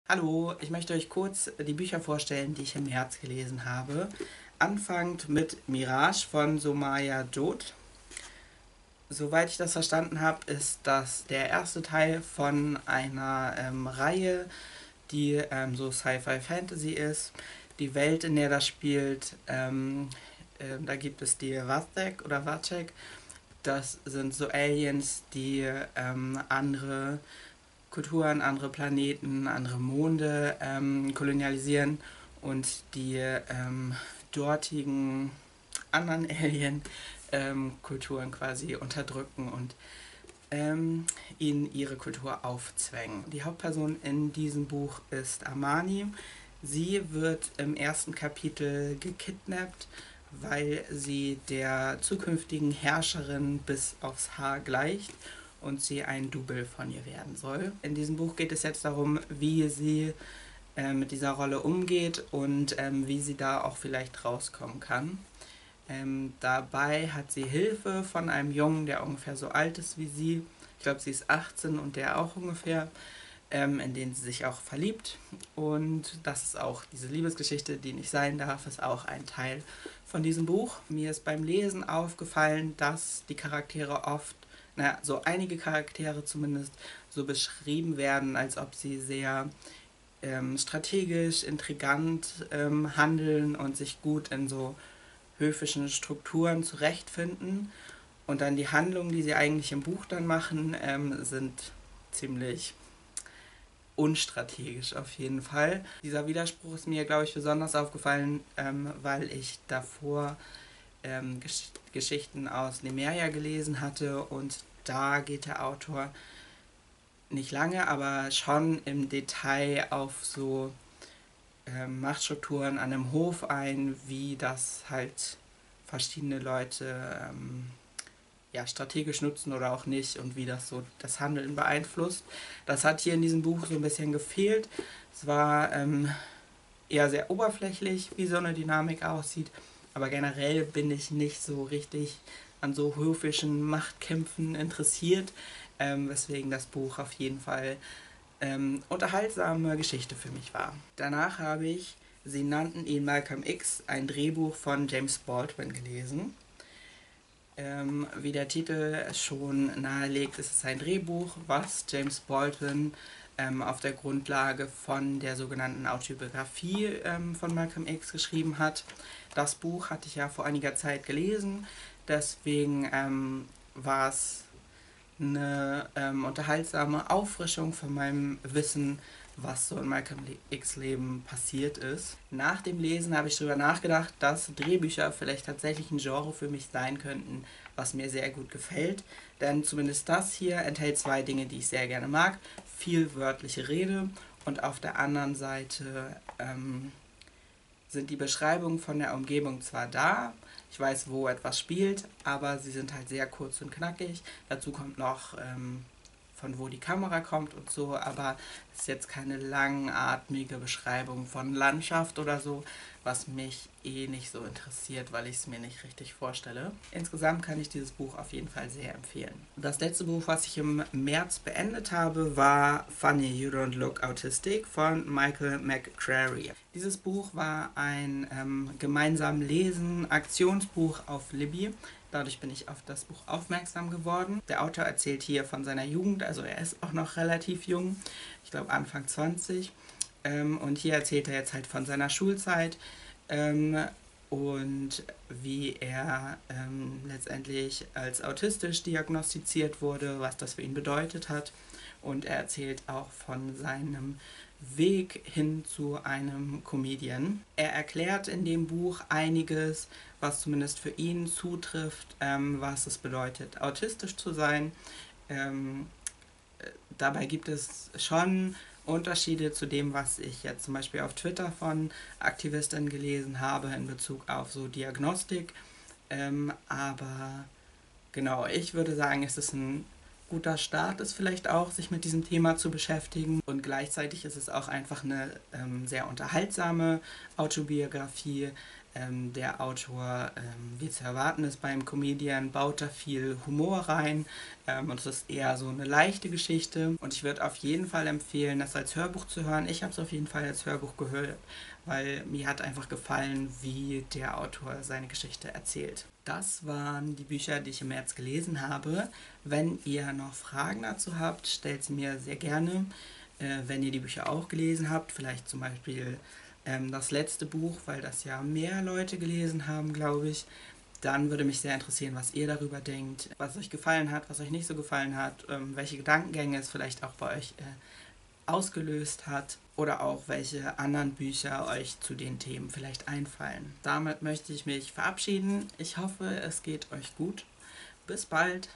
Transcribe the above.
Hallo, ich möchte euch kurz die Bücher vorstellen, die ich im März gelesen habe. Anfangend mit Mirage von Somaya Jod. Soweit ich das verstanden habe, ist das der erste Teil von einer Reihe, die so Sci-Fi-Fantasy ist. Die Welt, in der das spielt, da gibt es die Vazek oder Vacek. Das sind so Aliens, die andere Kulturen, andere Planeten, andere Monde kolonialisieren und die dortigen anderen Alien-Kulturen quasi unterdrücken und ihnen ihre Kultur aufzwängen. Die Hauptperson in diesem Buch ist Amani. Sie wird im ersten Kapitel gekidnappt, weil sie der zukünftigen Herrscherin bis aufs Haar gleicht und sie ein Double von ihr werden soll. In diesem Buch geht es jetzt darum, wie sie mit dieser Rolle umgeht und wie sie da auch vielleicht rauskommen kann. Dabei hat sie Hilfe von einem Jungen, der ungefähr so alt ist wie sie. Ich glaube, sie ist 18 und der auch ungefähr, in den sie sich auch verliebt. Und das ist auch diese Liebesgeschichte, die nicht sein darf, ist auch ein Teil von diesem Buch. Mir ist beim Lesen aufgefallen, dass die Charaktere oft, naja, so einige Charaktere zumindest, so beschrieben werden, als ob sie sehr strategisch, intrigant handeln und sich gut in so höfischen Strukturen zurechtfinden. Und dann die Handlungen, die sie eigentlich im Buch dann machen, sind ziemlich unstrategisch auf jeden Fall. Dieser Widerspruch ist mir, glaube ich, besonders aufgefallen, weil ich davor Geschichten aus Lemuria gelesen hatte und da geht der Autor nicht lange, aber schon im Detail auf so Machtstrukturen an einem Hof ein, wie das halt verschiedene Leute ja, strategisch nutzen oder auch nicht und wie das so das Handeln beeinflusst. Das hat hier in diesem Buch so ein bisschen gefehlt. Es war eher sehr oberflächlich, wie so eine Dynamik aussieht, aber generell bin ich nicht so richtig an so höfischen Machtkämpfen interessiert, weswegen das Buch auf jeden Fall unterhaltsame Geschichte für mich war. Danach habe ich Sie nannten ihn Malcolm X, ein Drehbuch von James Baldwin gelesen. Wie der Titel schon nahelegt, ist es ein Drehbuch, was James Baldwin auf der Grundlage von der sogenannten Autobiografie von Malcolm X geschrieben hat. Das Buch hatte ich ja vor einiger Zeit gelesen, deswegen war es eine unterhaltsame Auffrischung von meinem Wissen, was so in Malcolm X Leben passiert ist. Nach dem Lesen habe ich darüber nachgedacht, dass Drehbücher vielleicht tatsächlich ein Genre für mich sein könnten, was mir sehr gut gefällt. Denn zumindest das hier enthält zwei Dinge, die ich sehr gerne mag. Viel wörtliche Rede und auf der anderen Seite sind die Beschreibungen von der Umgebung zwar da, ich weiß, wo etwas spielt, aber sie sind halt sehr kurz und knackig. Dazu kommt noch, von wo die Kamera kommt und so, aber es ist jetzt keine langatmige Beschreibung von Landschaft oder so, was mich eh nicht so interessiert, weil ich es mir nicht richtig vorstelle. Insgesamt kann ich dieses Buch auf jeden Fall sehr empfehlen. Das letzte Buch, was ich im März beendet habe, war Funny You Don't Look Autistic von Michael McCrary. Dieses Buch war ein gemeinsam Lesen-Aktionsbuch auf Libby. Dadurch bin ich auf das Buch aufmerksam geworden. Der Autor erzählt hier von seiner Jugend, also er ist auch noch relativ jung, ich glaube Anfang 20. Und hier erzählt er jetzt halt von seiner Schulzeit und wie er letztendlich als autistisch diagnostiziert wurde, was das für ihn bedeutet hat. Und er erzählt auch von seinem Weg hin zu einem Comedian. Er erklärt in dem Buch einiges, was zumindest für ihn zutrifft, was es bedeutet, autistisch zu sein. Dabei gibt es schon Unterschiede zu dem, was ich jetzt zum Beispiel auf Twitter von Aktivistinnen gelesen habe in Bezug auf so Diagnostik. Aber genau, ich würde sagen, es ist ein guter Start, ist vielleicht auch, sich mit diesem Thema zu beschäftigen. Und gleichzeitig ist es auch einfach eine sehr unterhaltsame Autobiografie, Der Autor, wie zu erwarten ist beim Comedian, baut da viel Humor rein, und es ist eher so eine leichte Geschichte. Und ich würde auf jeden Fall empfehlen, das als Hörbuch zu hören. Ich habe es auf jeden Fall als Hörbuch gehört, weil mir hat einfach gefallen, wie der Autor seine Geschichte erzählt. Das waren die Bücher, die ich im März gelesen habe. Wenn ihr noch Fragen dazu habt, stellt sie mir sehr gerne. Wenn ihr die Bücher auch gelesen habt, vielleicht zum Beispiel das letzte Buch, weil das ja mehr Leute gelesen haben, glaube ich. Dann würde mich sehr interessieren, was ihr darüber denkt, was euch gefallen hat, was euch nicht so gefallen hat, welche Gedankengänge es vielleicht auch bei euch ausgelöst hat oder auch welche anderen Bücher euch zu den Themen vielleicht einfallen. Damit möchte ich mich verabschieden. Ich hoffe, es geht euch gut. Bis bald.